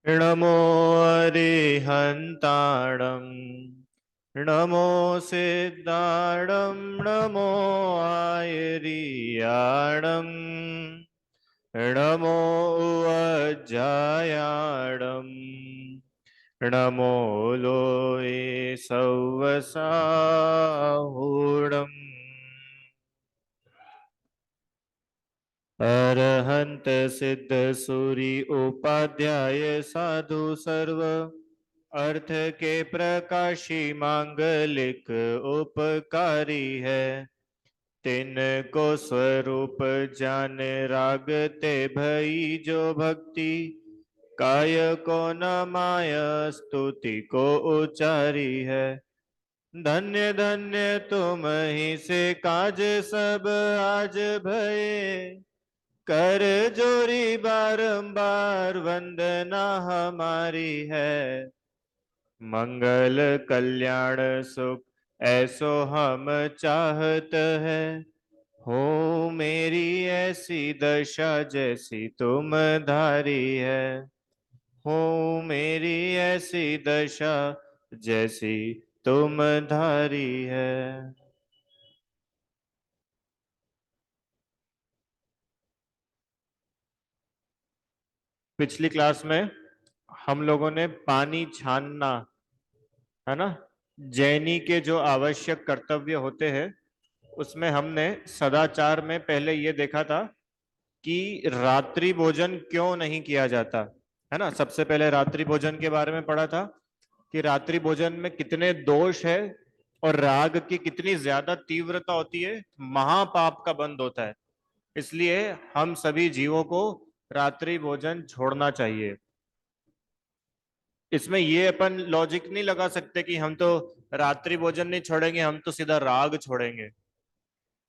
नमो अरिहन्ताणं नमो सिद्धाणं नमो आयर्याणं नमो वज्रायाणं नमो लोये सवसाहूणम् अरहंत सिद्ध सूरि उपाध्याय साधु सर्व अर्थ के प्रकाशी मांगलिक उपकारी है। तिनको स्वरूप जान रागते भई जो भक्ति काय को न माय स्तुति को उचारी है। धन्य धन्य तुम ही से काज सब आज भये कर जोरी बारंबार वंदना हमारी है। मंगल कल्याण सुख ऐसो हम चाहत है। हो मेरी ऐसी दशा जैसी तुम धारी है। हो मेरी ऐसी दशा जैसी तुम धारी है। पिछली क्लास में हम लोगों ने पानी छानना, है ना, जैनी के जो आवश्यक कर्तव्य होते हैं उसमें हमने सदाचार में पहले ये देखा था कि रात्रि भोजन क्यों नहीं किया जाता, है ना। सबसे पहले रात्रि भोजन के बारे में पढ़ा था कि रात्रि भोजन में कितने दोष है और राग की कितनी ज्यादा तीव्रता होती है, महापाप का बंध होता है। इसलिए हम सभी जीवों को रात्रि भोजन छोड़ना चाहिए। इसमें ये अपन लॉजिक नहीं लगा सकते कि हम तो रात्रि भोजन नहीं छोड़ेंगे, हम तो सीधा राग छोड़ेंगे।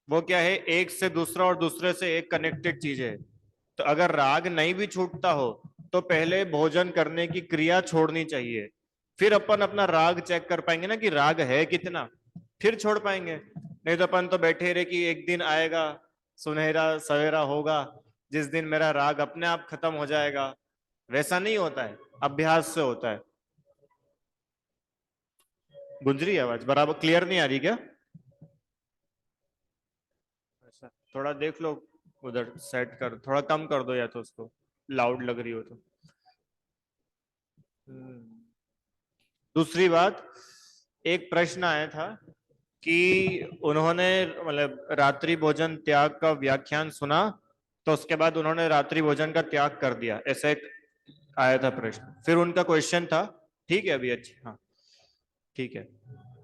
वो क्या है, एक से दूसरा और दूसरे से एक कनेक्टेड चीज है। तो अगर राग नहीं भी छूटता हो तो पहले भोजन करने की क्रिया छोड़नी चाहिए, फिर अपन अपना राग चेक कर पाएंगे ना कि राग है कितना, फिर छोड़ पाएंगे। नहीं तो अपन तो बैठे रहे कि एक दिन आएगा, सुनहरा सवेरा होगा, जिस दिन मेरा राग अपने आप खत्म हो जाएगा। वैसा नहीं होता है, अभ्यास से होता है। गुंज रही है आवाज? बराबर क्लियर नहीं आ रही क्या? अच्छा, थोड़ा देख लो, उधर सेट कर, थोड़ा कम कर दो या तो उसको, लाउड लग रही हो तो। दूसरी बात, एक प्रश्न आया था कि उन्होंने मतलब रात्रि भोजन त्याग का व्याख्यान सुना तो उसके बाद उन्होंने रात्रि भोजन का त्याग कर दिया, ऐसा एक आया था प्रश्न। फिर उनका क्वेश्चन था, ठीक है अभी, अच्छा हाँ ठीक है।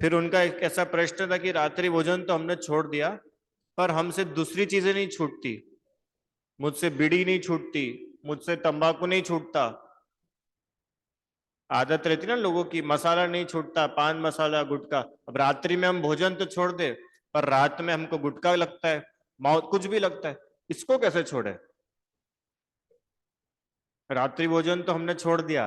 फिर उनका एक ऐसा प्रश्न था कि रात्रि भोजन तो हमने छोड़ दिया पर हमसे दूसरी चीजें नहीं छूटती। मुझसे बीड़ी नहीं छूटती, मुझसे तंबाकू नहीं छूटता। आदत रहती ना लोगों की, मसाला नहीं छूटता, पान मसाला गुटखा। अब रात्रि में हम भोजन तो छोड़ दे पर रात में हमको गुटखा लगता है, मौत कुछ भी लगता है, इसको कैसे छोड़े? रात्रि भोजन तो हमने छोड़ दिया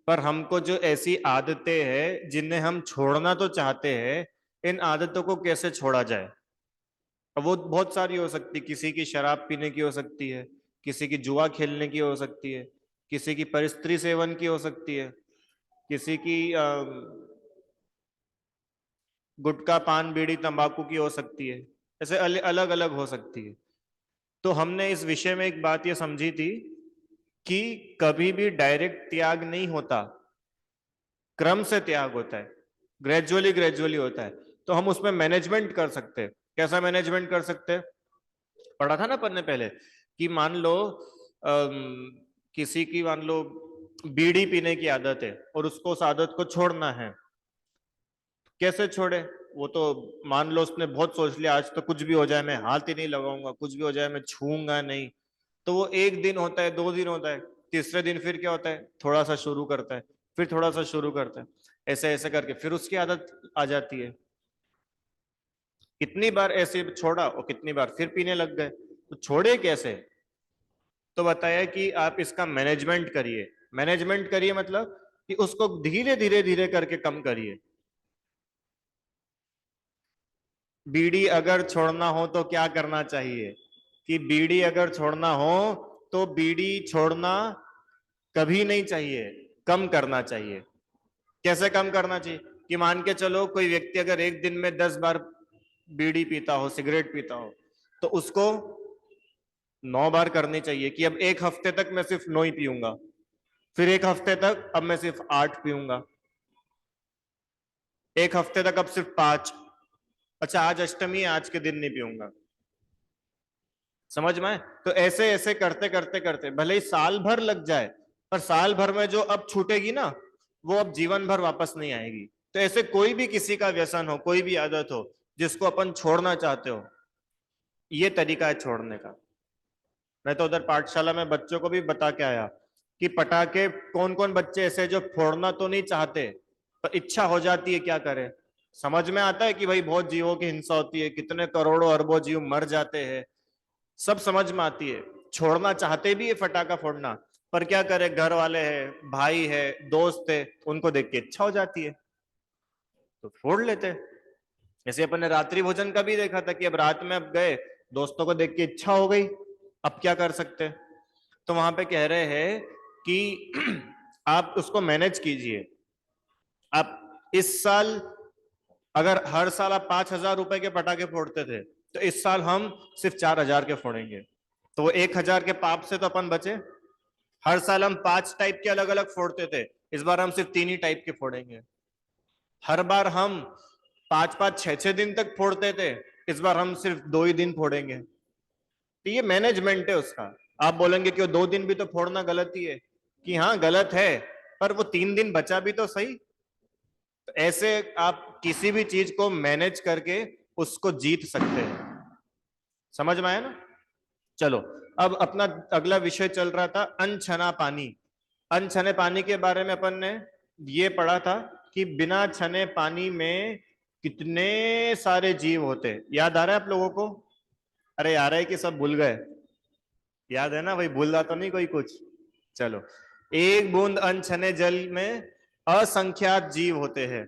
पर हमको जो ऐसी आदतें हैं जिन्हें हम छोड़ना तो चाहते हैं, इन आदतों को कैसे छोड़ा जाए? अब वो बहुत सारी हो सकती, किसी की शराब पीने की हो सकती है, किसी की जुआ खेलने की हो सकती है, किसी की परिस्त्री सेवन की हो सकती है, किसी की गुटखा पान बीड़ी तंबाकू की हो सकती है। ऐसे अलग अलग हो सकती है। तो हमने इस विषय में एक बात ये समझी थी कि कभी भी डायरेक्ट त्याग नहीं होता, क्रम से त्याग होता है, ग्रेजुअली ग्रेजुअली होता है। तो हम उसमें मैनेजमेंट कर सकते हैं। कैसा मैनेजमेंट कर सकते हैं? पढ़ा था ना अपन ने पहले कि मान लो किसी की मान लो बीड़ी पीने की आदत है और उसको उस आदत को छोड़ना है, कैसे छोड़े? वो तो मान लो उसने बहुत सोच लिया आज तो कुछ भी हो जाए मैं हाथ ही नहीं लगाऊंगा, कुछ भी हो जाए मैं छूंगा नहीं। तो वो एक दिन होता है, दो दिन होता है, तीसरे दिन फिर क्या होता है, थोड़ा सा शुरू करता है, फिर थोड़ा सा शुरू करता है, ऐसे ऐसे करके फिर उसकी आदत आ जाती है। कितनी बार ऐसे छोड़ा और कितनी बार फिर पीने लग गए, तो छोड़े कैसे? तो बताया कि आप इसका मैनेजमेंट करिए। मैनेजमेंट करिए मतलब कि उसको धीरे धीरे धीरे करके कम करिए। बीड़ी अगर छोड़ना हो तो क्या करना चाहिए कि बीड़ी अगर छोड़ना हो तो बीड़ी छोड़ना कभी नहीं चाहिए, कम करना चाहिए। कैसे कम करना चाहिए? कि मान के चलो कोई व्यक्ति अगर एक दिन में 10 बार बीड़ी पीता हो, सिगरेट पीता हो, तो उसको 9 बार करनी चाहिए कि अब एक हफ्ते तक मैं सिर्फ 9 ही पीऊंगा, फिर एक हफ्ते तक अब मैं सिर्फ 8 पीऊंगा, एक हफ्ते तक अब सिर्फ 5। अच्छा आज अष्टमी है, आज के दिन नहीं पीऊंगा। समझ में आए? तो ऐसे ऐसे करते करते करते भले ही साल भर लग जाए, पर साल भर में जो अब छूटेगी ना, वो अब जीवन भर वापस नहीं आएगी। तो ऐसे कोई भी किसी का व्यसन हो, कोई भी आदत हो जिसको अपन छोड़ना चाहते हो, ये तरीका है छोड़ने का। मैं तो उधर पाठशाला में बच्चों को भी बता के आया कि पटाखे कौन कौन बच्चे ऐसे जो फोड़ना तो नहीं चाहते पर इच्छा हो जाती है, क्या करें। समझ में आता है कि भाई बहुत जीवों की हिंसा होती है, कितने करोड़ों अरबों जीव मर जाते हैं, सब समझ में आती है, छोड़ना चाहते भी है फटाखा फोड़ना, पर क्या करे, घर वाले हैं, भाई है, दोस्त है, उनको देख के इच्छा हो जाती है तो फोड़ लेते हैं। जैसे अपन ने रात्रि भोजन का भी देखा था कि अब रात में अब गए, दोस्तों को देख के इच्छा हो गई, अब क्या कर सकते हैं। तो वहां पे कह रहे हैं कि आप उसको मैनेज कीजिए। आप इस साल, अगर हर साल आप 5,000 रुपए के पटाखे फोड़ते थे, तो इस साल हम सिर्फ 4,000 के फोड़ेंगे, तो वो 1,000 के पाप से तो अपन बचे। हर साल हम 5 टाइप के अलग अलग फोड़ते थे, इस बार हम सिर्फ 3 ही टाइप के फोड़ेंगे। हर बार हम 5-5 6-6 दिन तक फोड़ते थे, इस बार हम सिर्फ 2 ही दिन फोड़ेंगे। तो ये मैनेजमेंट है उसका। आप बोलेंगे कि वो 2 दिन भी तो फोड़ना गलत ही है, कि हाँ गलत है, पर वो 3 दिन बचा भी तो सही। तो ऐसे आप किसी भी चीज को मैनेज करके उसको जीत सकते हैं। समझ में आया ना? चलो, अब अपना अगला विषय चल रहा था अनछना पानी। अनछने पानी के बारे में अपन ने ये पढ़ा था कि बिना छने पानी में कितने सारे जीव होते। याद आ रहा है आप लोगों को? अरे याद है कि सब भूल गए? याद है ना भाई, भूल रहा तो नहीं कोई कुछ? चलो, एक बूंद अनछने जल में असंख्यात जीव होते हैं।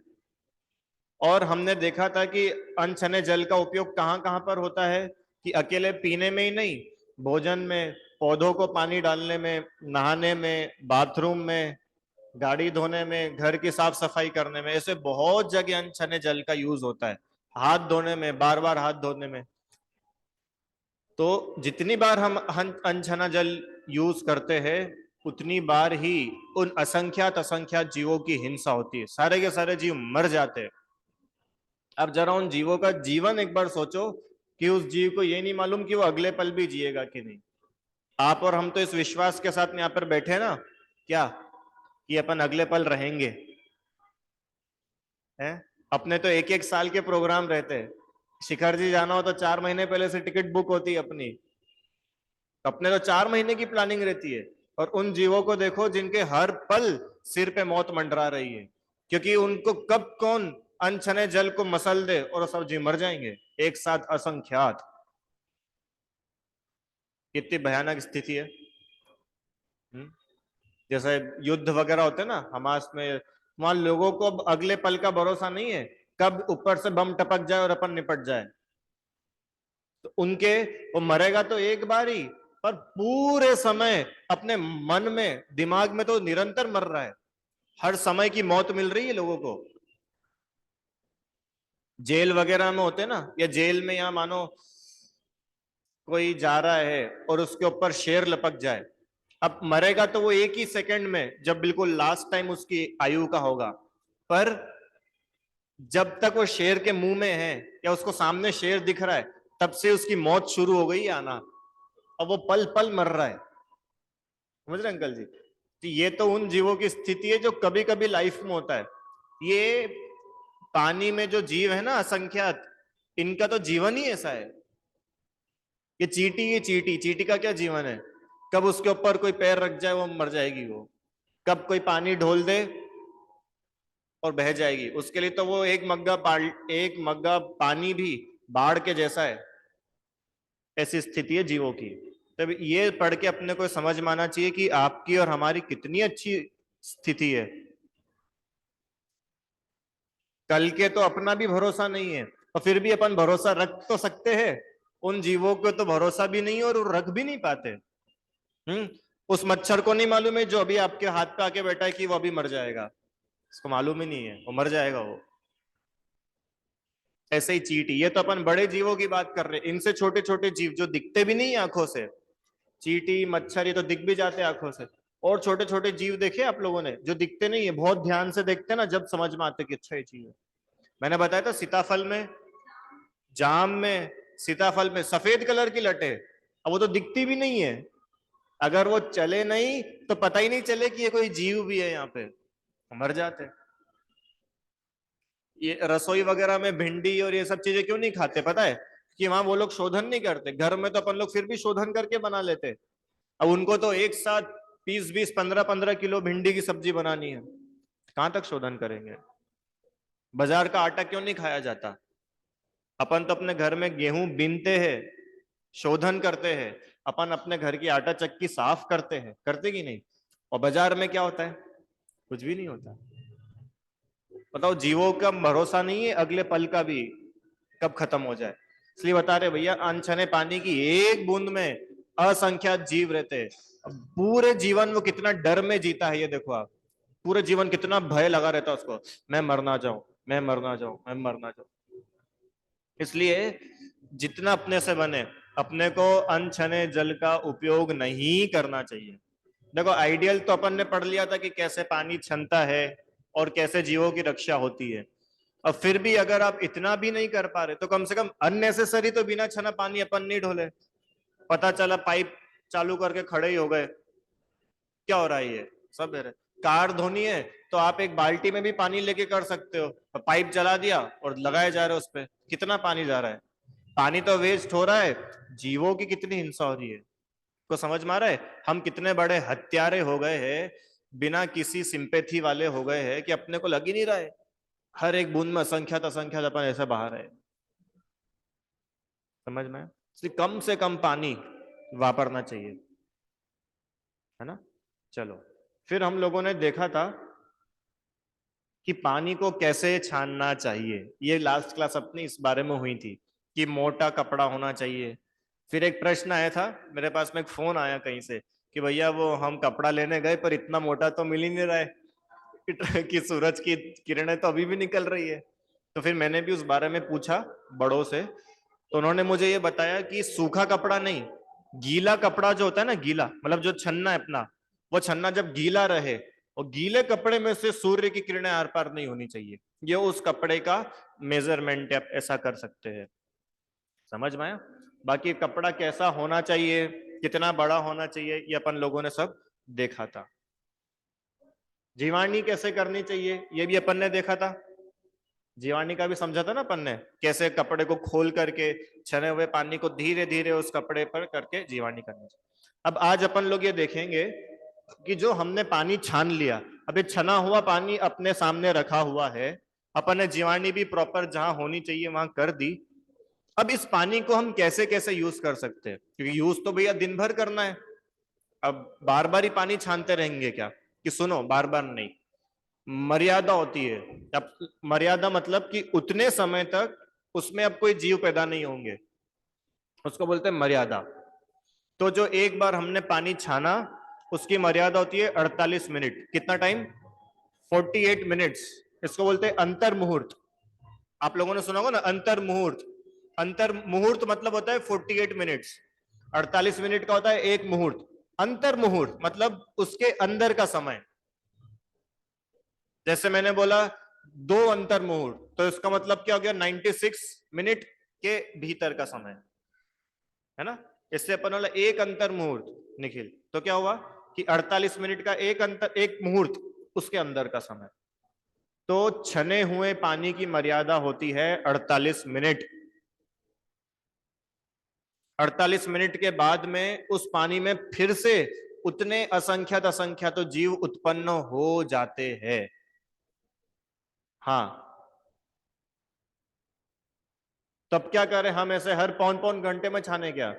और हमने देखा था कि अनछने जल का उपयोग कहां कहां पर होता है, कि अकेले पीने में ही नहीं, भोजन में, पौधों को पानी डालने में, नहाने में, बाथरूम में, गाड़ी धोने में, घर की साफ सफाई करने में, ऐसे बहुत जगह अनछने जल का यूज होता है। हाथ धोने में, बार बार हाथ धोने में। तो जितनी बार हम अनछना जल यूज करते हैं, उतनी बार ही उन असंख्यात असंख्यात जीवों की हिंसा होती है, सारे के सारे जीव मर जाते हैं। अब जरा उन जीवों का जीवन एक बार सोचो, कि उस जीव को ये नहीं मालूम कि वो अगले पल भी जिएगा कि नहीं। आप और हम तो इस विश्वास के साथ यहाँ पर बैठे ना, क्या कि अपन अगले पल रहेंगे, हैं? अपने तो एक एक साल के प्रोग्राम रहते हैं। शिखर जी जाना हो तो 4 महीने पहले से टिकट बुक होती है अपनी। अपने तो 4 महीने की प्लानिंग रहती है। और उन जीवों को देखो जिनके हर पल सिर पे मौत मंडरा रही है, क्योंकि उनको कब कौन अनछने जल को मसल दे और सब जीव मर जाएंगे एक साथ, असंख्यात। कितनी भयानक स्थिति है। जैसे युद्ध वगैरह होते हैं ना हमास में, वहां लोगों को अब अगले पल का भरोसा नहीं है, कब ऊपर से बम टपक जाए और अपन निपट जाए। तो उनके, वो मरेगा तो एक बार ही, पर पूरे समय अपने मन में, दिमाग में तो निरंतर मर रहा है। हर समय की मौत मिल रही है लोगों को। जेल वगैरह में होते ना, या जेल में, या मानो कोई जा रहा है और उसके ऊपर शेर लपक जाए, अब मरेगा तो वो एक ही सेकंड में, जब बिल्कुल लास्ट टाइम उसकी आयु का होगा। पर जब तक वो शेर के मुंह में है, या उसको सामने शेर दिख रहा है, तब से उसकी मौत शुरू हो गई आना। अब वो पल पल मर रहा है। समझ रहे अंकल जी? तो ये तो उन जीवों की स्थिति है जो कभी कभी लाइफ में होता है। ये पानी में जो जीव है ना असंख्यात, इनका तो जीवन ही ऐसा है। ये चींटी, ये चींटी, चींटी का क्या जीवन है? कब उसके ऊपर कोई पैर रख जाए वो मर जाएगी वो, कब कोई पानी ढोल दे और बह जाएगी। उसके लिए तो वो एक मग्गा पानी भी बाढ़ के जैसा है। ऐसी स्थिति है जीवों की। तब ये पढ़ के अपने को समझ में आना चाहिए कि आपकी और हमारी कितनी अच्छी स्थिति है। कल के तो अपना भी भरोसा नहीं है, और फिर भी अपन भरोसा रख तो सकते हैं। उन जीवों को तो भरोसा भी नहीं और वो रख भी नहीं पाते। उस मच्छर को नहीं मालूम है जो अभी आपके हाथ पे आके बैठा है कि वो अभी मर जाएगा, इसको मालूम ही नहीं है, वो मर जाएगा वो। ऐसे ही चींटी, ये तो अपन बड़े जीवों की बात कर रहे हैं, इनसे छोटे छोटे जीव जो दिखते भी नहीं आंखों से, चींटी मच्छर ये तो दिख भी जाते हैं आंखों से। और छोटे छोटे जीव देखे आप लोगों ने जो दिखते नहीं है, बहुत ध्यान से देखते हैं ना, जब समझ में आते कि अच्छा ये चीज है। मैंने बताया था सीताफल में, जाम में, सीताफल में सफेद कलर की लटे, अब वो तो दिखती भी नहीं है, अगर वो चले नहीं तो पता ही नहीं चले कि ये कोई जीव भी है, यहाँ पे मर जाते हैं। ये रसोई वगैरह में भिंडी और ये सब चीजें क्यों नहीं खाते पता है? कि वहां वो लोग शोधन नहीं करते, घर में तो अपन लोग फिर भी शोधन करके बना लेते। अब उनको तो एक साथ 20-20 15-15 किलो भिंडी की सब्जी बनानी है, कहां तक शोधन करेंगे? बाजार का आटा क्यों नहीं खाया जाता? अपन तो अपने घर में गेहूं बीनते हैं, शोधन करते हैं, अपन अपने घर की आटा चक्की साफ करते हैं, करते कि नहीं? और बाजार में क्या होता है? कुछ भी नहीं होता। बताओ, जीवों का भरोसा नहीं है अगले पल का भी, कब खत्म हो जाए। इसलिए बता रहे भैया, अनछने पानी की एक बूंद में असंख्यात जीव रहते हैं। अब पूरे जीवन वो कितना डर में जीता है, ये देखो आप। पूरे जीवन कितना भय लगा रहता है उसको, मैं मर ना जाऊं, मैं मर ना जाऊं, मैं मर ना जाऊं। इसलिए जितना अपने से बने, अपने को अनछने जल का उपयोग नहीं करना चाहिए। देखो, आइडियल तो अपन ने पढ़ लिया था कि कैसे पानी छनता है और कैसे जीवों की रक्षा होती है। अब फिर भी अगर आप इतना भी नहीं कर पा रहे तो कम से कम अननेसेसरी तो बिना छना पानी अपन नहीं ढोले। पता चला पाइप चालू करके खड़े ही हो गए, क्या हो रहा है ये? सब है। कार धोनी है तो आप एक बाल्टी में भी पानी लेके कर सकते हो, पाइप जला दिया और लगाए जा रहे हो उस पे, कितना पानी जा रहा है? पानी तो वेस्ट हो रहा है, जीवों की कितनी हिंसा हो रही है। को समझ में आ रहा है हम कितने बड़े हत्यारे हो गए हैं, बिना किसी सिंपैथी वाले हो गए हैं कि अपने को लग ही नहीं रहा है। हर एक बूंद में असंख्यात असंख्यात अपन ऐसे बाहर है। समझ में? इसलिए कम से कम पानी वापरना चाहिए, है ना। चलो, फिर हम लोगों ने देखा था कि पानी को कैसे छानना चाहिए। ये लास्ट क्लास अपनी इस बारे में हुई थी कि मोटा कपड़ा होना चाहिए। फिर एक प्रश्न आया था मेरे पास में, एक फोन आया कहीं से कि भैया वो हम कपड़ा लेने गए पर इतना मोटा तो मिल ही नहीं रहा है कि सूरज की किरणें तो अभी भी निकल रही है। तो फिर मैंने भी उस बारे में पूछा बड़ों से, तो उन्होंने मुझे ये बताया कि सूखा कपड़ा नहीं, गीला कपड़ा जो होता है ना, गीला मतलब जो छन्ना है अपना, वो छन्ना जब गीला रहे, और गीले कपड़े में से सूर्य की किरणें आर पार नहीं होनी चाहिए, ये उस कपड़े का मेजरमेंट आप ऐसा कर सकते हैं। समझ में आया? बाकी कपड़ा कैसा होना चाहिए, कितना बड़ा होना चाहिए, ये अपन लोगों ने सब देखा था। जीवाणी कैसे करनी चाहिए ये भी अपन ने देखा था। जीवाणी का भी समझा था ना अपन ने, कैसे कपड़े को खोल करके छने हुए पानी को धीरे धीरे उस कपड़े पर करके जीवाणी करनी चाहिए। अब आज अपन लोग ये देखेंगे कि जो हमने पानी छान लिया, अब ये छना हुआ पानी अपने सामने रखा हुआ है, अपन ने जीवाणी भी प्रॉपर जहां होनी चाहिए वहां कर दी। अब इस पानी को हम कैसे कैसे यूज कर सकते हैं, क्योंकि यूज तो भैया दिन भर करना है। अब बार बार ही पानी छानते रहेंगे क्या? कि सुनो, बार बार नहीं, मर्यादा होती है। अब मर्यादा मतलब कि उतने समय तक उसमें अब कोई जीव पैदा नहीं होंगे, उसको बोलते हैं मर्यादा। तो जो एक बार हमने पानी छाना, उसकी मर्यादा होती है 48 मिनट। कितना टाइम? 48 मिनट्स। इसको बोलते हैं अंतर मुहूर्त। आप लोगों ने सुना होगा ना अंतर मुहूर्त। अंतर मुहूर्त मतलब होता है 48 मिनट्स। 48 मिनट का होता है एक मुहूर्त। अंतर मुहूर्त मतलब उसके अंदर का समय। जैसे मैंने बोला दो अंतर मुहूर्त, तो इसका मतलब क्या हो गया? 96 मिनट के भीतर का समय, है ना। इससे अपन बोला एक अंतर मुहूर्त निखिल, तो क्या हुआ कि 48 मिनट का एक अंतर, एक मुहूर्त, उसके अंदर का समय। तो छने हुए पानी की मर्यादा होती है 48 मिनट। 48 मिनट के बाद में उस पानी में फिर से उतने असंख्यात असंख्यात तो जीव उत्पन्न हो जाते हैं। हाँ, तब क्या करें हम? ऐसे हर पौन पौन घंटे में छाने क्या?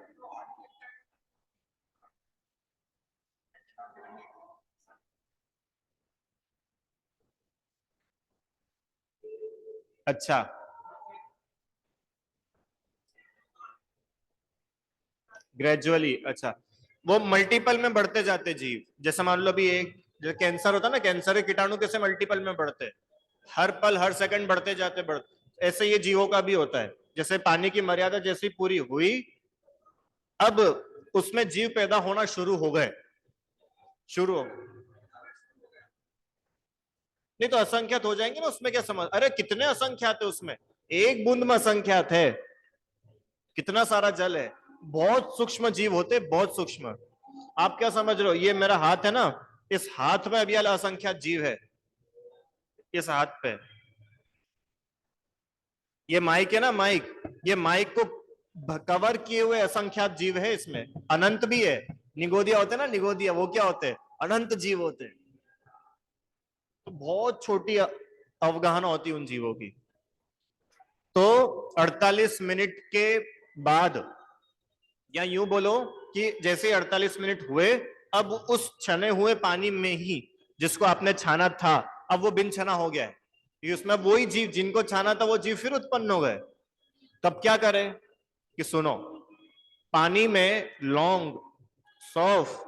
अच्छा, ग्रेजुअली, अच्छा। वो मल्टीपल में बढ़ते जाते जीव। जैसे मान लो अभी एक जो कैंसर होता है ना, कैंसर के कीटाणु कैसे मल्टीपल में बढ़ते हैं, हर पल हर सेकंड बढ़ते जाते बढ़ते, ऐसे ये जीवों का भी होता है। जैसे पानी की मर्यादा जैसी पूरी हुई, अब उसमें जीव पैदा होना शुरू हो गए, शुरू हो, नहीं तो असंख्यात हो जाएंगे ना, उसमें क्या समझ, अरे कितने असंख्यात है उसमें, एक बूंद में असंख्यात है, कितना सारा जल है, बहुत सूक्ष्म जीव होते, बहुत सूक्ष्म। आप क्या समझ रहे हो, ये मेरा हाथ है ना, इस हाथ में अभी असंख्यात जीव है, इस हाथ पे, ये माइक है ना, माइक, ये माइक को कवर किए हुए असंख्यात जीव है, इसमें अनंत भी है। निगोदिया होते हैं ना, निगोदिया, वो क्या होते हैं, अनंत जीव होते हैं। तो बहुत छोटी अवगाहना होती है उन जीवों की। तो 48 मिनट के बाद, या यूं बोलो कि जैसे 48 मिनट हुए, अब उस छने हुए पानी में ही जिसको आपने छाना था, अब वो बिन छना हो गया है, कि उसमें वही जीव जिनको छाना था वो जीव फिर उत्पन्न हो गए। तब क्या करें कि सुनो, पानी में लौंग, सौंफ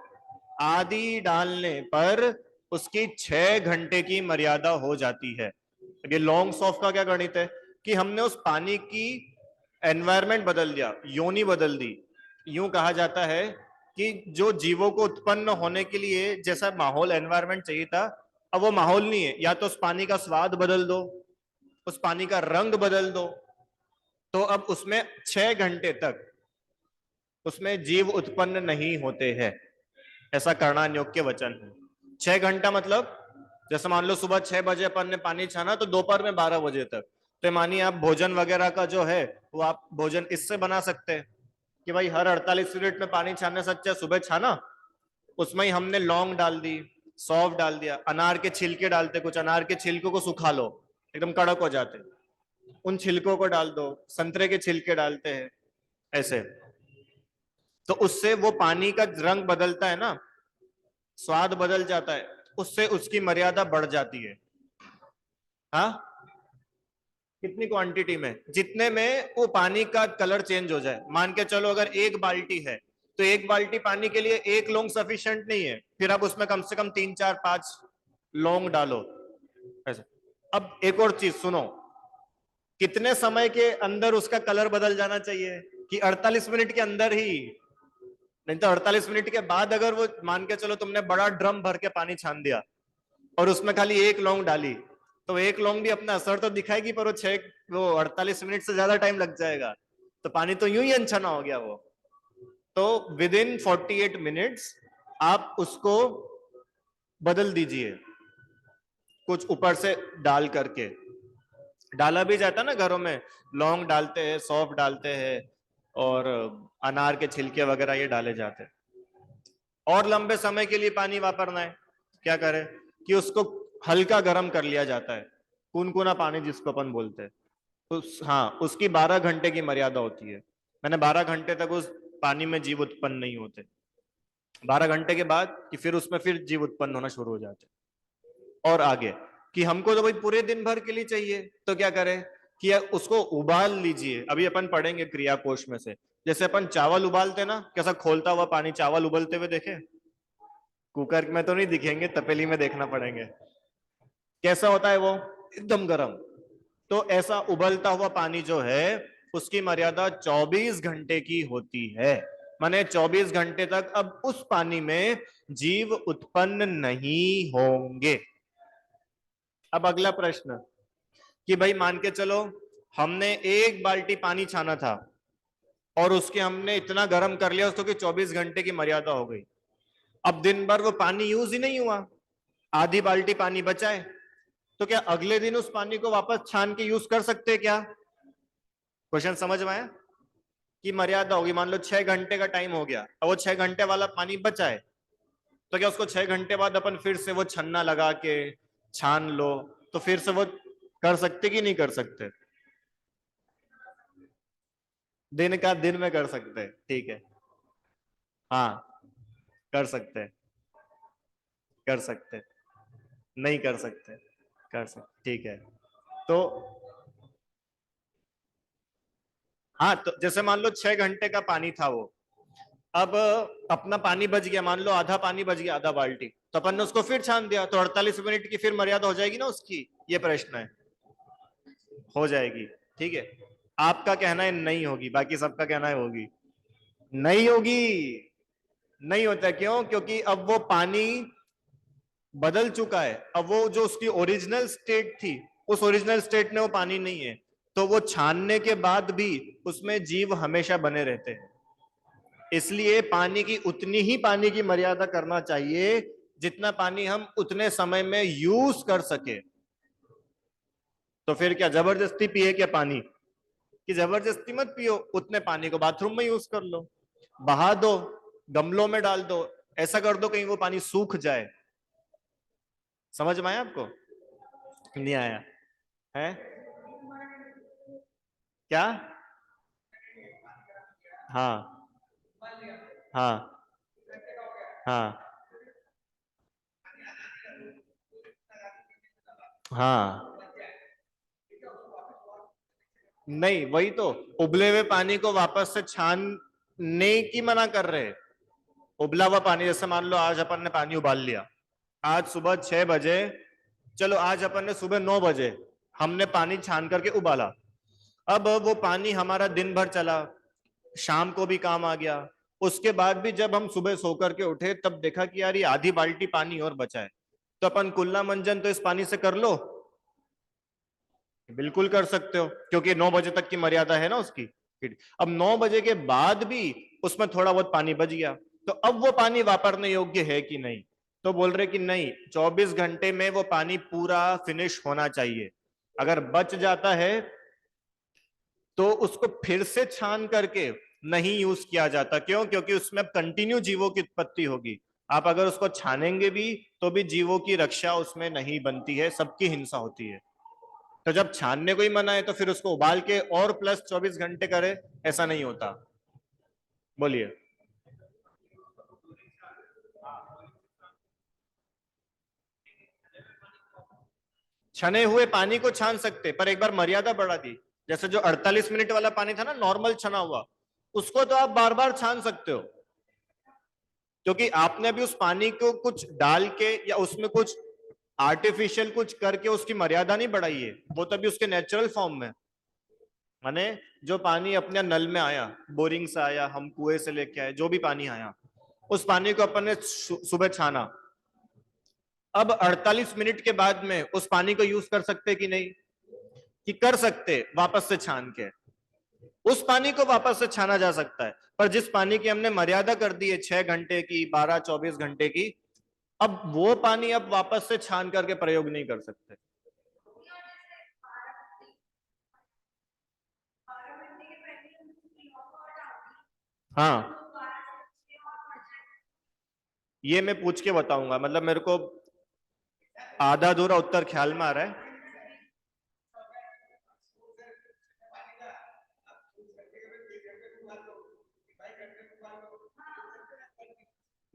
आदि डालने पर उसकी 6 घंटे की मर्यादा हो जाती है। अब ये लौंग सौंफ का क्या गणित है कि हमने उस पानी की एनवायरमेंट बदल दिया, योनि बदल दी। यूं कहा जाता है कि जो जीवों को उत्पन्न होने के लिए जैसा माहौल एनवायरमेंट चाहिए था, अब वो माहौल नहीं है। या तो उस पानी का स्वाद बदल दो, उस पानी का रंग बदल दो, तो अब उसमें 6 घंटे तक उसमें जीव उत्पन्न नहीं होते हैं। ऐसा कर्णान्योक्य वचन है। 6 घंटा मतलब, जैसे मान लो सुबह 6 बजे अपन ने पानी छाना, तो दोपहर में 12 बजे तक, तो मानिए आप भोजन वगैरह का जो है वो आप भोजन इससे बना सकते हैं कि भाई हर 48 मिनट में पानी छानने से अच्छा सुबह छाना, उसमें ही हमने लौंग डाल दी, सौंफ डाल दिया, अनार के छिलके डालते, कुछ अनार के छिलकों को सुखा लो, एकदम कड़क हो जाते, उन छिलकों को डाल दो, संतरे के छिलके डालते हैं, ऐसे। तो उससे वो पानी का रंग बदलता है ना, स्वाद बदल जाता है, उससे उसकी मर्यादा बढ़ जाती है। हाँ, कितनी क्वांटिटी में, जितने में वो पानी का कलर चेंज हो जाए। मान के चलो अगर एक बाल्टी है, तो एक बाल्टी पानी के लिए एक लौंग सफिशिएंट नहीं है, फिर अब उसमें कम से कम 3 4 5 लौंग डालो, ऐसे। अब एक और चीज सुनो, कितने समय के अंदर उसका कलर बदल जाना चाहिए, कि 48 मिनट के अंदर ही, नहीं तो 48 मिनट के बाद अगर वो, मान के चलो तुमने बड़ा ड्रम भर के पानी छान दिया और उसमें खाली एक लौंग डाली, तो एक लौंग भी अपना असर तो दिखाएगी, पर वो 48 मिनट से ज्यादा टाइम लग जाएगा, तो पानी तो यूं ही अनछना हो गया वो। तो विद इन 48 मिनट्स आप उसको बदल दीजिए, कुछ ऊपर से डाल करके। डाला भी जाता है ना घरों में, लौंग डालते हैं, सौंफ डालते हैं, और अनार के छिलके वगैरह ये डाले जाते हैं। और लंबे समय के लिए पानी वापरना है, क्या करें कि उसको हल्का गर्म कर लिया जाता है, कुनकुना पानी जिसको अपन बोलते हैं। हाँ, उसकी 12 घंटे की मर्यादा होती है। मैंने 12 घंटे तक उस पानी में जीव उत्पन्न नहीं होते, 12 घंटे के बाद कि फिर उसमें फिर जीव उत्पन्न होना शुरू हो जाते। और आगे कि हमको तो भाई पूरे दिन भर के लिए चाहिए, तो क्या करें कि उसको उबाल लीजिए। अभी अपन पढ़ेंगे क्रिया कोश में से, जैसे अपन चावल उबालते ना, कैसा खोलता हुआ पानी चावल उबलते हुए देखे, कुकर में तो नहीं दिखेंगे, तपेली में देखना पड़ेंगे, कैसा होता है वो, एकदम गर्म। तो ऐसा उबलता हुआ पानी जो है, उसकी मर्यादा 24 घंटे की होती है। माने 24 घंटे तक अब उस पानी में जीव उत्पन्न नहीं होंगे। अब अगला प्रश्न कि भाई मान के चलो हमने एक बाल्टी पानी छाना था और उसके हमने इतना गर्म कर लिया उसको कि 24 घंटे की मर्यादा हो गई। अब दिन भर वो पानी यूज ही नहीं हुआ, आधी बाल्टी पानी बचा है, तो क्या अगले दिन उस पानी को वापस छान के यूज कर सकते हैं क्या? क्वेश्चन समझ में आया? कि मर्यादा होगी, मान लो 6 घंटे का टाइम हो गया और वो 6 घंटे वाला पानी बचा है, तो क्या उसको 6 घंटे बाद अपन फिर से वो छन्ना लगा के छान लो, तो फिर से वो कर सकते कि नहीं कर सकते? दिन का दिन में कर सकते हैं, ठीक है। हाँ, कर सकते हैं, कर सकते हैं, नहीं कर सकते, कर सकते, ठीक है। तो हाँ, तो जैसे मान लो 6 घंटे का पानी था वो, अब अपना पानी बच गया, मान लो आधा पानी बच गया, आधा बाल्टी, तो अपन ने उसको फिर छान दिया, तो 48 मिनट की फिर मर्यादा हो जाएगी ना उसकी। ये प्रश्न है, हो जाएगी। ठीक है, आपका कहना है नहीं होगी, बाकी सबका कहना है होगी। नहीं होगी, नहीं होता। क्यों? क्योंकि अब वो पानी बदल चुका है। अब वो जो उसकी ओरिजिनल स्टेट थी, उस ओरिजिनल स्टेट में वो पानी नहीं है। तो वो छानने के बाद भी उसमें जीव हमेशा बने रहते हैं। इसलिए पानी की उतनी ही पानी की मर्यादा करना चाहिए जितना पानी हम उतने समय में यूज कर सके। तो फिर क्या जबरदस्ती पिए क्या पानी? कि जबरदस्ती मत पियो, उतने पानी को बाथरूम में यूज कर लो, बहा दो, गमलों में डाल दो, ऐसा कर दो कहीं वो पानी सूख जाए। समझ में आया आपको? नहीं आया है? क्या? हाँ हाँ हाँ हाँ। नहीं, वही तो, उबले हुए पानी को वापस से छानने की मना कर रहे हैं। उबला हुआ पानी, जैसे मान लो आज अपन ने पानी उबाल लिया, आज सुबह 6 बजे, चलो आज अपन ने सुबह 9 बजे हमने पानी छान करके उबाला। अब वो पानी हमारा दिन भर चला, शाम को भी काम आ गया। उसके बाद भी जब हम सुबह सो करके उठे तब देखा कि यार ये आधी बाल्टी पानी और बचा है, तो अपन कुल्ला मंजन तो इस पानी से कर लो। बिल्कुल कर सकते हो, क्योंकि 9 बजे तक की मर्यादा है ना उसकी। अब 9 बजे के बाद भी उसमें थोड़ा बहुत पानी बच गया, तो अब वो पानी वापरने योग्य है कि नहीं? तो बोल रहे कि नहीं, 24 घंटे में वो पानी पूरा फिनिश होना चाहिए। अगर बच जाता है तो उसको फिर से छान करके नहीं यूज किया जाता। क्यों? क्योंकि उसमें कंटिन्यू जीवों की उत्पत्ति होगी। आप अगर उसको छानेंगे भी तो भी जीवों की रक्षा उसमें नहीं बनती है, सबकी हिंसा होती है। तो जब छानने को ही मना है तो फिर उसको उबाल के और प्लस 24 घंटे करे, ऐसा नहीं होता। बोलिए। छने हुए पानी को छान सकते, पर एक बार मर्यादा बढ़ा दी। जैसे जो 48 मिनट वाला पानी था ना, नॉर्मल छना हुआ, उसको तो आप बार बार छान सकते हो, क्योंकि आपने अभी उस पानी को कुछ डाल के या उसमें कुछ आर्टिफिशियल कुछ करके उसकी मर्यादा नहीं बढ़ाई है। वो तो अभी उसके नेचुरल फॉर्म में, माने जो पानी अपने नल में आया, बोरिंग से आया, हम कुएं से लेके आए, जो भी पानी आया, उस पानी को अपन ने सुबह छाना। अब 48 मिनट के बाद में उस पानी को यूज कर सकते कि नहीं? कि कर सकते, वापस से छान के उस पानी को वापस से छाना जा सकता है। पर जिस पानी की हमने मर्यादा कर दी है 6 घंटे की, 12 24 घंटे की, अब वो पानी अब वापस से छान करके प्रयोग नहीं कर सकते। हाँ, ये मैं पूछ के बताऊंगा, मतलब मेरे को आधा अधूरा उत्तर ख्याल में आ रहा है।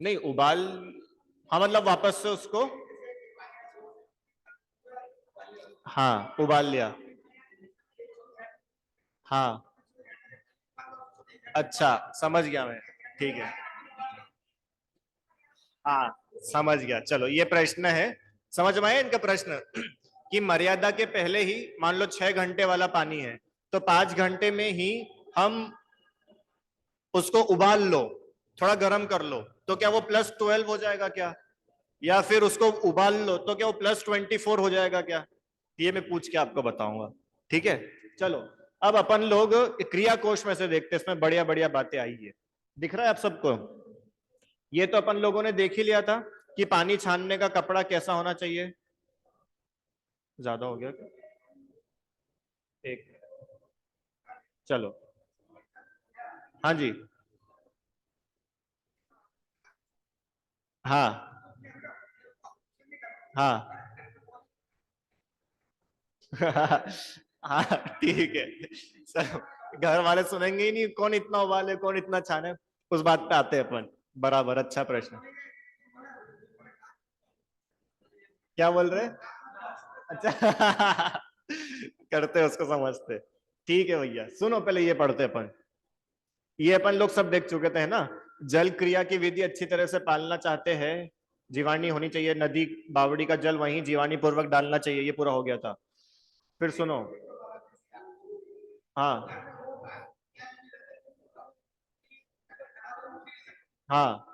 नहीं उबाल, हाँ मतलब वापस से उसको, हाँ उबाल लिया। हाँ, अच्छा समझ गया मैं। ठीक है, हाँ समझ गया। चलो ये प्रश्न है, समझ में आया इनका प्रश्न, कि मर्यादा के पहले ही मान लो 6 घंटे वाला पानी है, तो 5 घंटे में ही हम उसको उबाल लो, थोड़ा गर्म कर लो, तो क्या वो +12 हो जाएगा क्या? या फिर उसको उबाल लो तो क्या वो +24 हो जाएगा क्या? ये मैं पूछ के आपको बताऊंगा। ठीक है, चलो। अब अपन लोग क्रिया कोश में से देखते हैं, इसमें बढ़िया बढ़िया बातें आई है। दिख रहा है आप सबको? ये तो अपन लोगों ने देख ही लिया था कि पानी छानने का कपड़ा कैसा होना चाहिए। ज्यादा हो गया क्या? एक, चलो। हाँ जी। हाँ हाँ हाँ ठीक है। सर, घर वाले सुनेंगे ही नहीं, कौन इतना उबाले कौन इतना छाने। उस बात पे आते हैं अपन। बराबर, अच्छा प्रश्न। क्या बोल रहे? अच्छा करते उसको समझते। ठीक है भैया, सुनो पहले ये पढ़ते अपन। ये अपन लोग सब देख चुके थे, है ना? जल क्रिया की विधि अच्छी तरह से पालना चाहते हैं, जीवाणी होनी चाहिए, नदी बावड़ी का जल वहीं जीवाणी पूर्वक डालना चाहिए, ये पूरा हो गया था। फिर सुनो। हाँ हाँ,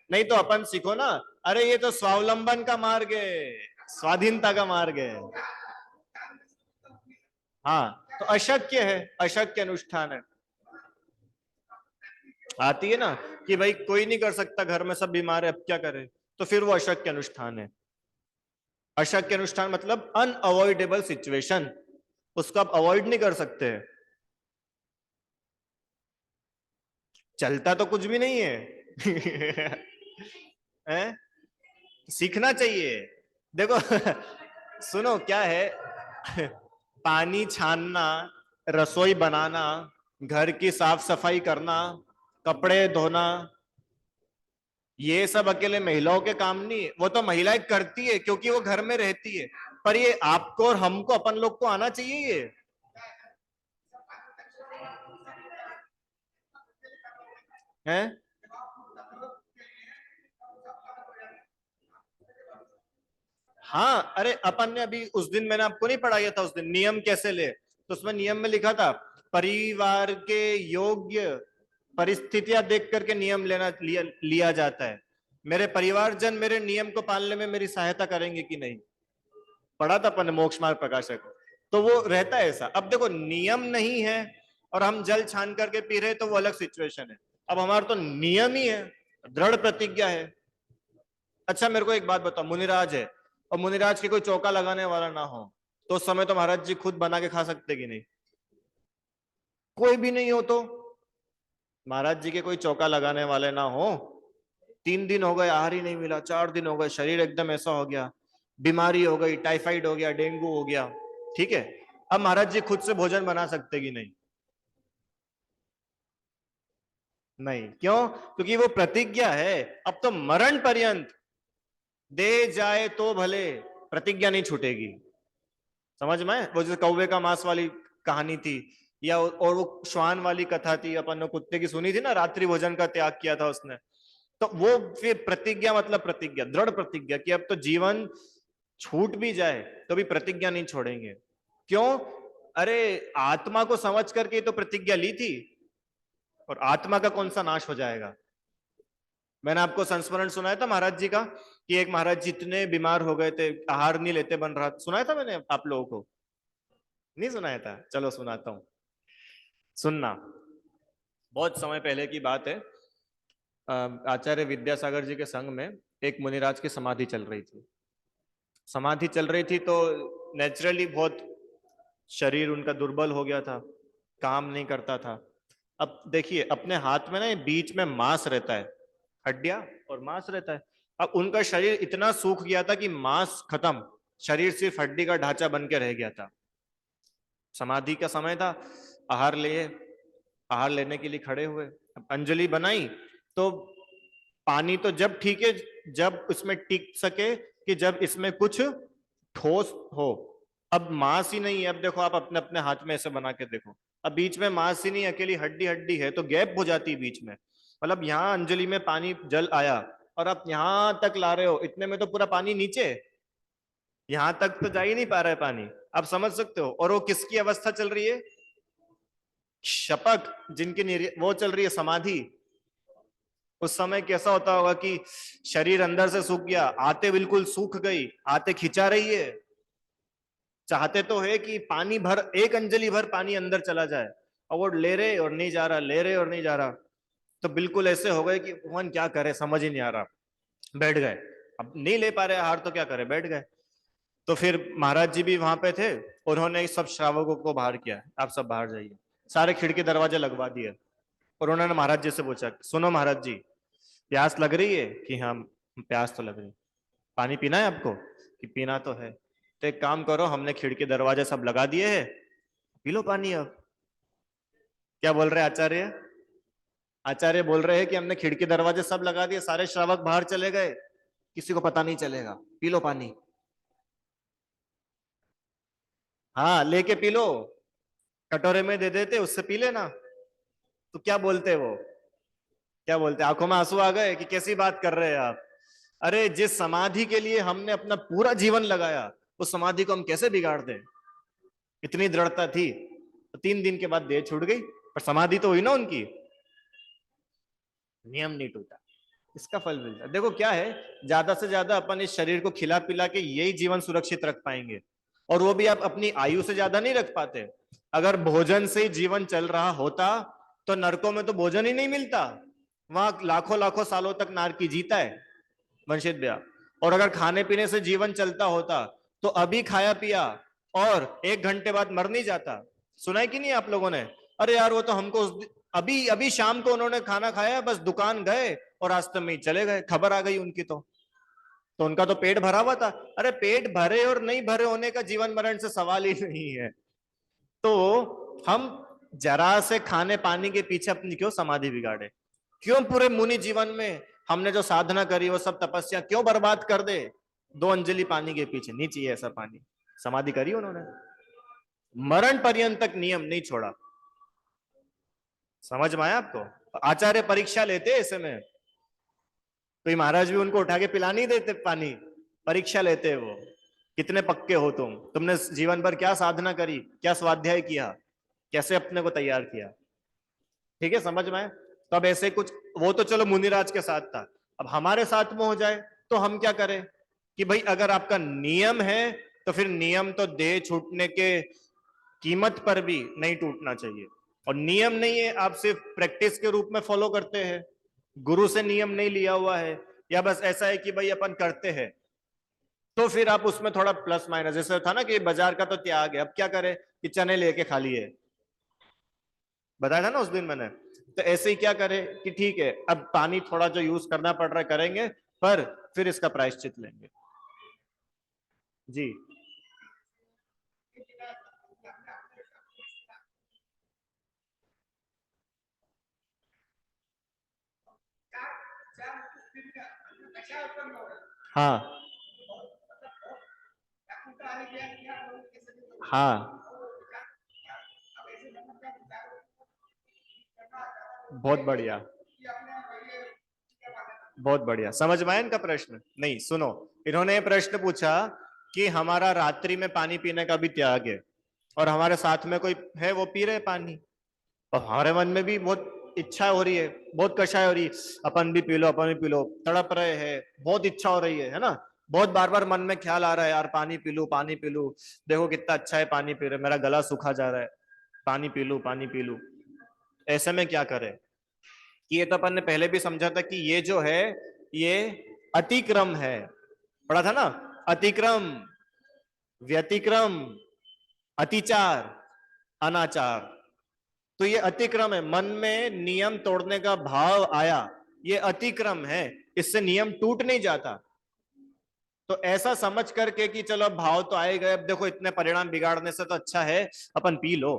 नहीं तो अपन सीखो ना। अरे ये तो स्वावलंबन का मार्ग है, स्वाधीनता का मार्ग है। हाँ तो अशक्य है, अशक्य अनुष्ठान है। आती है ना कि भाई कोई नहीं कर सकता, घर में सब बीमार है, अब क्या करे, तो फिर वो अशक्य अनुष्ठान है। अशक्य अनुष्ठान मतलब अनअवॉइडेबल सिचुएशन, उसको आप अवॉइड नहीं कर सकते। चलता तो कुछ भी नहीं है। हैं? सीखना चाहिए। देखो, सुनो क्या है। पानी छानना, रसोई बनाना, घर की साफ सफाई करना, कपड़े धोना, ये सब अकेले महिलाओं के काम नहीं है। वो तो महिलाएं करती है क्योंकि वो घर में रहती है, पर ये आपको और हमको, अपन लोग को आना चाहिए ये। है। हाँ अरे अपन ने अभी उस दिन, मैंने आपको नहीं पढ़ाया था उस दिन, नियम कैसे ले, तो उसमें नियम में लिखा था परिवार के योग्य परिस्थितियां देख करके नियम लिया जाता है। मेरे परिवारजन मेरे नियम को पालने में मेरी सहायता करेंगे कि नहीं, पढ़ा था अपन ने मोक्ष मार्ग प्रकाशक। तो वो रहता है ऐसा। अब देखो नियम नहीं है और हम जल छान करके पी रहे तो वो अलग सिचुएशन है। अब हमारा तो नियम ही है, दृढ़ प्रतिज्ञा है। अच्छा मेरे को एक बात बताओ, मुनिराज है और मुनिराज के कोई चौका लगाने वाला ना हो, तो उस समय तो महाराज जी खुद बना के खा सकते कि नहीं? कोई भी नहीं हो तो, महाराज जी के कोई चौका लगाने वाले ना हो, 3 दिन हो गए आहार ही नहीं मिला, 4 दिन हो गए शरीर एकदम ऐसा हो गया, बीमारी हो गई, टाइफाइड हो गया, डेंगू हो गया, ठीक है, अब महाराज जी खुद से भोजन बना सकते कि नहीं? नहीं, क्यों? क्योंकि वो प्रतिज्ञा है, अब तो मरण पर्यंत दे जाए तो भले, प्रतिज्ञा नहीं छूटेगी। समझ में? वो जैसे कौवे का मांस वाली कहानी थी, या और वो श्वान वाली कथा थी, अपन ने कुत्ते की सुनी थी ना, रात्रि भोजन का त्याग किया था उसने। तो वो फिर प्रतिज्ञा मतलब प्रतिज्ञा, दृढ़ प्रतिज्ञा कि अब तो जीवन छूट भी जाए तो भी प्रतिज्ञा नहीं छोड़ेंगे। क्यों? अरे आत्मा को समझ करके तो प्रतिज्ञा ली थी, और आत्मा का कौन सा नाश हो जाएगा? मैंने आपको संस्मरण सुनाया था महाराज जी का, कि एक महाराज जी इतने बीमार हो गए थे, आहार नहीं लेते बन रहा, सुनाया था मैंने आप लोगों को? नहीं सुनाया था? चलो सुनाता हूँ, सुनना। बहुत समय पहले की बात है। आचार्य विद्यासागर जी के संग में एक मुनिराज की समाधि चल रही थी। समाधि चल रही थी तो नेचुरली बहुत शरीर उनका दुर्बल हो गया था, काम नहीं करता था। अब देखिए अपने हाथ में ना बीच में मांस रहता है, हड्डियां और मांस रहता है। अब उनका शरीर इतना सूख गया था कि मांस खत्म, शरीर सिर्फ हड्डी का ढांचा बन के रह गया था। समाधि का समय था, आहार लिए, आहार लेने के लिए खड़े हुए, अब अंजलि बनाई तो पानी तो जब ठीक है, जब उसमें टिक सके कि जब इसमें कुछ ठोस हो। अब मांस ही नहीं है, अब देखो आप अपने अपने हाथ में ऐसे बना के देखो, अब बीच में मांस ही नहीं, अकेली हड्डी हड्डी है, तो गैप हो जाती है बीच में। मतलब यहाँ अंजलि में पानी जल आया और आप यहां तक ला रहे हो, इतने में तो पूरा पानी नीचे, यहां तक तो जा ही नहीं पा रहा है पानी। आप समझ सकते हो, और वो किसकी अवस्था चल रही है? शपक, जिनकी वो चल रही है समाधि। उस समय कैसा होता होगा कि शरीर अंदर से सूख गया, आते बिल्कुल सूख गई, आते खिंचा रही है, चाहते तो है कि पानी भर, एक अंजलि भर पानी अंदर चला जाए, और वो ले रहे और नहीं जा रहा, ले रहे और नहीं जा रहा। तो बिल्कुल ऐसे हो गए कि भगवान क्या करे, समझ ही नहीं आ रहा, बैठ गए। अब नहीं ले पा रहे हार तो क्या करे, बैठ गए। तो फिर महाराज जी भी वहां पे थे, उन्होंने सब श्रावकों को बाहर किया, आप सब बाहर जाइए, सारे खिड़की दरवाजे लगवा दिए। और उन्होंने महाराज जी से पूछा, सुनो महाराज जी, प्यास लग रही है? कि हाँ प्यास तो लग रही है। पानी पीना है आपको? कि पीना तो है। तो एक काम करो, हमने खिड़की दरवाजे सब लगा दिए हैं, पी लो पानी अब। क्या बोल रहे हैं आचार्य? आचार्य बोल रहे हैं कि हमने खिड़की दरवाजे सब लगा दिए, सारे श्रावक बाहर चले गए, किसी को पता नहीं चलेगा, पी लो पानी। हाँ लेके पी लो, कटोरे में दे देते, उससे पी लेना। तो क्या बोलते वो, क्या बोलते, आंखों में आंसू आ गए कि कैसी बात कर रहे हैं आप? अरे जिस समाधि के लिए हमने अपना पूरा जीवन लगाया, उस समाधि को हम कैसे बिगाड़ दें? इतनी दृढ़ता थी, तो 3 दिन के बाद देह छूट गई, पर समाधि तो हुई ना उनकी, नियम नहीं टूटा, इसका फल मिलता। देखो क्या है, ज्यादा से ज्यादा अपन इस शरीर को खिला पिला के यही जीवन सुरक्षित रख पाएंगे, और वो भी आप अपनी आयु से ज्यादा नहीं रख पाते। अगर भोजन से ही जीवन चल रहा होता तो नरकों में तो भोजन ही नहीं मिलता, वहां लाखों लाखों सालों तक नारकी जीता है वंशित ब्याह। और अगर खाने पीने से जीवन चलता होता तो अभी खाया पिया और 1 घंटे बाद मर नहीं जाता। सुना है कि नहीं आप लोगों ने? अरे यार वो तो हमको अभी अभी शाम को उन्होंने खाना खाया, बस दुकान गए और रास्ते में ही चले गए, खबर आ गई उनकी, तो उनका तो पेट भरा हुआ था। अरे पेट भरे और नहीं भरे होने का जीवन मरण से सवाल ही नहीं है। तो हम जरा से खाने पानी के पीछे अपनी क्यों समाधि बिगाड़े? क्यों पूरे मुनि जीवन में हमने जो साधना करी वो सब तपस्या क्यों बर्बाद कर दे 2 अंजलि पानी के पीछे? नहीं चाहिए ऐसा पानी। समाधि करी उन्होंने, मरण पर्यंत तक नियम नहीं छोड़ा। समझ में आया आपको? आचार्य परीक्षा लेते ऐसे में, तो महाराज भी उनको उठा के पिला नहीं देते पानी, परीक्षा लेते वो, कितने पक्के हो तुमने जीवन भर क्या साधना करी, क्या स्वाध्याय किया, कैसे अपने को तैयार किया। ठीक है, समझ में आए? तो अब ऐसे कुछ, वो तो चलो मुनिराज के साथ था, अब हमारे साथ में हो जाए तो हम क्या करें? कि भाई अगर आपका नियम है तो फिर नियम तो देह छूटने के कीमत पर भी नहीं टूटना चाहिए। और नियम नहीं है, आप सिर्फ प्रैक्टिस के रूप में फॉलो करते हैं, गुरु से नियम नहीं लिया हुआ है, या बस ऐसा है कि भाई अपन करते हैं, तो फिर आप उसमें थोड़ा प्लस माइनस, जैसे था ना कि बाजार का तो त्याग है, अब क्या करें कि चने लेके खा लिए, बताया था ना उस दिन मैंने। तो ऐसे ही क्या करें कि ठीक है अब पानी थोड़ा जो यूज करना पड़ रहा है करेंगे, पर फिर इसका प्रायश्चित लेंगे। जी हाँ हाँ, बहुत बढ़िया, बहुत बढ़िया, समझ में आया इनका प्रश्न? नहीं सुनो, इन्होंने ये प्रश्न पूछा कि हमारा रात्रि में पानी पीने का भी त्याग है, और हमारे साथ में कोई है वो पी रहे पानी, और हमारे मन में भी बहुत इच्छा हो रही है, बहुत कषाय हो रही है, अपन भी पी लो, अपन भी पी लो, तड़प रहे हैं, बहुत इच्छा हो रही है ना, बहुत बार बार मन में ख्याल आ रहा है यार पानी पी लू, पानी पी लू, देखो कितना अच्छा है पानी पी रहे, मेरा गला सूखा जा रहा है, पानी पी लू, पानी पी लू। ऐसे में क्या करें? कि ये तो अपन ने पहले भी समझा था कि ये जो है ये अतिक्रम है, पढ़ा था ना, अतिक्रम, व्यतिक्रम, अतिचार, अनाचार। तो ये अतिक्रम है, मन में नियम तोड़ने का भाव आया, ये अतिक्रम है, इससे नियम टूट नहीं जाता। तो ऐसा समझ करके कि चलो अब भाव तो आए गए, अब देखो इतने परिणाम बिगाड़ने से तो अच्छा है अपन पी लो,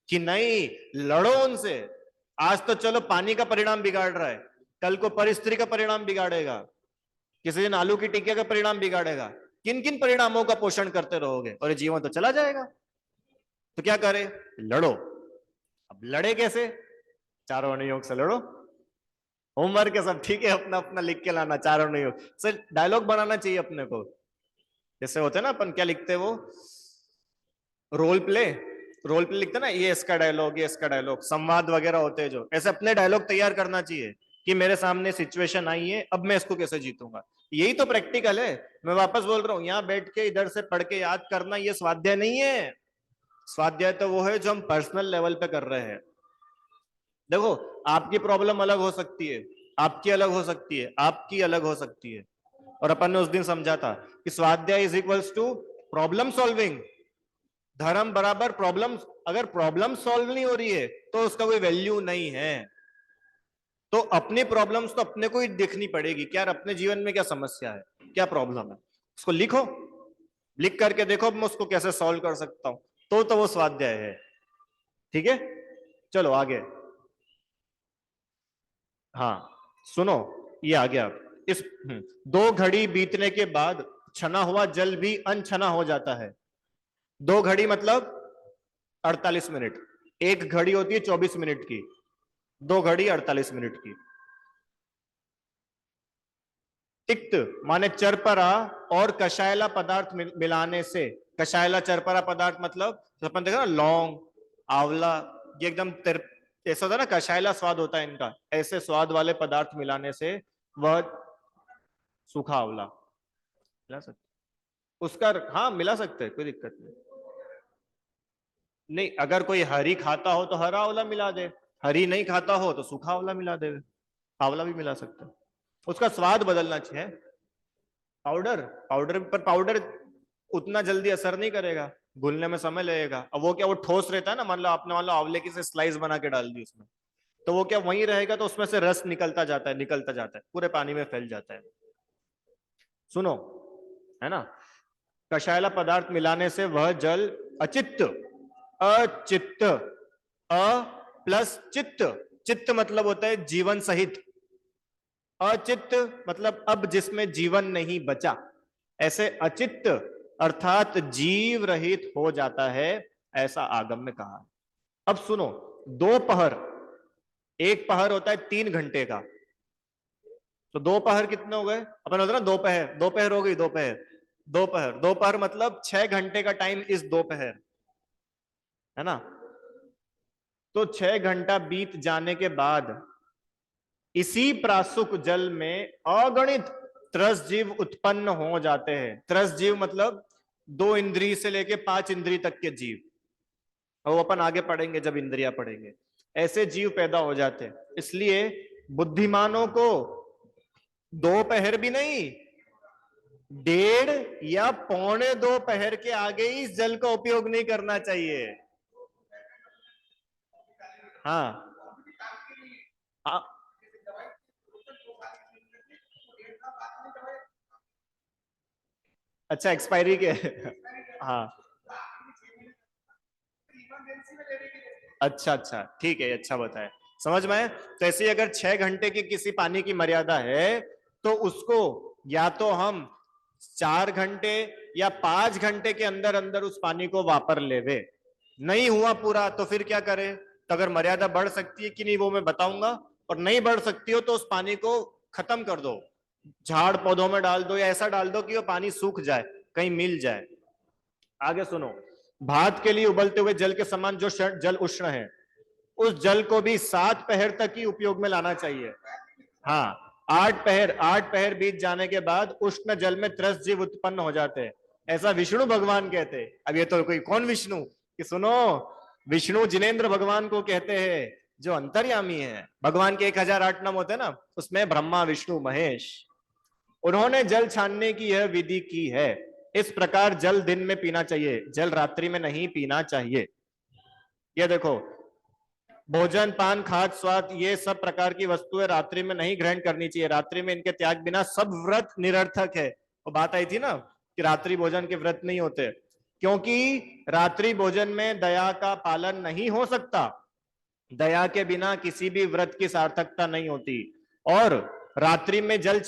कि नहीं लड़ो उनसे। आज तो चलो पानी का परिणाम बिगाड़ रहा है, कल को परिस्त्री का परिणाम बिगाड़ेगा, किसी दिन आलू की टिक्की का परिणाम बिगाड़ेगा, किन किन परिणामों का पोषण करते रहोगे और ये जीवन तो चला जाएगा। तो क्या करे? लड़ो। अब लड़े कैसे? चारों अनुयोग से लड़ो। होमवर्क है सब, ठीक है, अपना अपना लिख के लाना, चारों अनुयोग सर, डायलॉग बनाना चाहिए अपने को। जैसे होते हैं ना अपन क्या लिखते हैं वो, रोल प्ले, रोल प्ले लिखते हैं ना, ये इसका डायलॉग, ये इसका डायलॉग, संवाद वगैरह होते हैं जो, ऐसे अपने डायलॉग तैयार करना चाहिए कि मेरे सामने सिचुएशन आई है, अब मैं इसको कैसे जीतूंगा। यही तो प्रैक्टिकल है। मैं वापस बोल रहा हूँ, यहाँ बैठ के इधर से पढ़ के याद करना ये स्वाध्याय नहीं है। स्वाध्याय तो वो है जो हम पर्सनल लेवल पे कर रहे हैं। देखो आपकी प्रॉब्लम अलग हो सकती है, आपकी अलग हो सकती है, आपकी अलग हो सकती है, और अपन ने उस दिन समझा था कि स्वाध्याय is equals to problem solving. धर्म बराबर प्रॉब्लम, अगर प्रॉब्लम सॉल्व नहीं हो रही है तो उसका कोई वैल्यू नहीं है। तो अपनी प्रॉब्लम्स तो अपने को ही देखनी पड़ेगी कि यार अपने जीवन में क्या समस्या है, क्या प्रॉब्लम है, उसको लिखो, लिख करके देखो मैं उसको कैसे सॉल्व कर सकता हूं, तो वो स्वाध्याय है। ठीक है, चलो आगे। हाँ सुनो, ये आ गया इस 2 घड़ी बीतने के बाद छना हुआ जल भी अनछना हो जाता है। 2 घड़ी मतलब 48 मिनट, एक घड़ी होती है 24 मिनट की, 2 घड़ी 48 मिनट की। तिक्त माने चरपरा और कषायला पदार्थ मिलाने से, कषायला चरपरा पदार्थ मतलब अपन देखा ना लौंग, आंवला, ये एकदम ऐसा होता है ना, कषायला स्वाद होता है इनका, ऐसे स्वाद वाले पदार्थ मिलाने से वह सूखा आंवला मिला सकते उसका, हाँ मिला सकते हैं, कोई दिक्कत नहीं। नहीं, अगर कोई हरी खाता हो तो हरा आंवला मिला दे, हरी नहीं खाता हो तो सूखा आंवला मिला दे, आंवला भी मिला सकते हैं, उसका स्वाद बदलना चाहिए। पाउडर, पाउडर पर पाउडर उतना जल्दी असर नहीं करेगा, घुलने में समय लगेगा। अब वो क्या, वो ठोस रहता है ना, मान लो आपने मान लो आंवले की से स्लाइस बना के डाल दी उसमें, तो वो क्या वहीं रहेगा, तो उसमें से रस निकलता जाता है, निकलता जाता है, पूरे पानी में फैल जाता है। सुनो, है ना, कषायला पदार्थ मिलाने से वह जल अचित्त, अचित्त, अ प्लस चित्त, चित्त मतलब होता है जीवन सहित, अचित्त मतलब अब जिसमें जीवन नहीं बचा, ऐसे अचित्त अर्थात जीव रहित हो जाता है, ऐसा आगम में कहा। अब सुनो, 2 पहर, एक पहर होता है 3 घंटे का, तो 2 पहर कितने हो गए, अपन होता है ना दोपहर, दोपहर हो गई, दोपहर, दोपहर, दोपहर मतलब 6 घंटे का टाइम इस दोपहर, है ना। तो 6 घंटा बीत जाने के बाद इसी प्रासुक जल में अगणित त्रस जीव उत्पन्न हो जाते हैं। त्रस जीव मतलब 2 इंद्रिय से लेके 5 इंद्रिय तक के जीव, और वो अपन आगे पढ़ेंगे जब इंद्रिया पढ़ेंगे, ऐसे जीव पैदा हो जाते हैं। इसलिए बुद्धिमानों को 2 पहर भी नहीं, 1.5 या 1.25 पहर के आगे ही इस जल का उपयोग नहीं करना चाहिए। हाँ, अच्छा एक्सपायरी के हाँ, अच्छा अच्छा ठीक है, अच्छा बताया, समझ में। तो ऐसे अगर 6 घंटे की किसी पानी की मर्यादा है, तो उसको या तो हम 4 घंटे या 5 घंटे के अंदर अंदर उस पानी को वापर लेवे। नहीं हुआ पूरा तो फिर क्या करें, तो अगर मर्यादा बढ़ सकती है कि नहीं वो मैं बताऊंगा, और नहीं बढ़ सकती हो तो उस पानी को खत्म कर दो, झाड़ पौधों में डाल दो, या ऐसा डाल दो कि वो पानी सूख जाए, कहीं मिल जाए। आगे सुनो, भात के लिए उबलते हुए जल के समान जो जल उष्ण है, उस जल को भी 7 पहर तक ही उपयोग में लाना चाहिए। हाँ, 8 पहर बीत जाने के बाद उष्ण जल में त्रस जीव उत्पन्न हो जाते हैं, ऐसा विष्णु भगवान कहते हैं। अब ये तो कोई कौन विष्णु, कि सुनो, विष्णु जिनेन्द्र भगवान को कहते हैं, जो अंतर्यामी है। भगवान के 1008 नाम होते हैं ना, उसमें ब्रह्मा विष्णु महेश, उन्होंने जल छानने की यह विधि की है। इस प्रकार जल दिन में पीना चाहिए, जल रात्रि में नहीं पीना चाहिए। ये देखो, भोजन पान खाद्य स्वाद ये सब प्रकार की वस्तुएं रात्रि में नहीं ग्रहण करनी चाहिए, रात्रि में इनके त्याग बिना सब व्रत निरर्थक है। वो बात आई थी ना कि रात्रि भोजन के व्रत नहीं होते, क्योंकि रात्रि भोजन में दया का पालन नहीं हो सकता, दया के बिना किसी भी व्रत की सार्थकता नहीं होती। और रात्रि में जल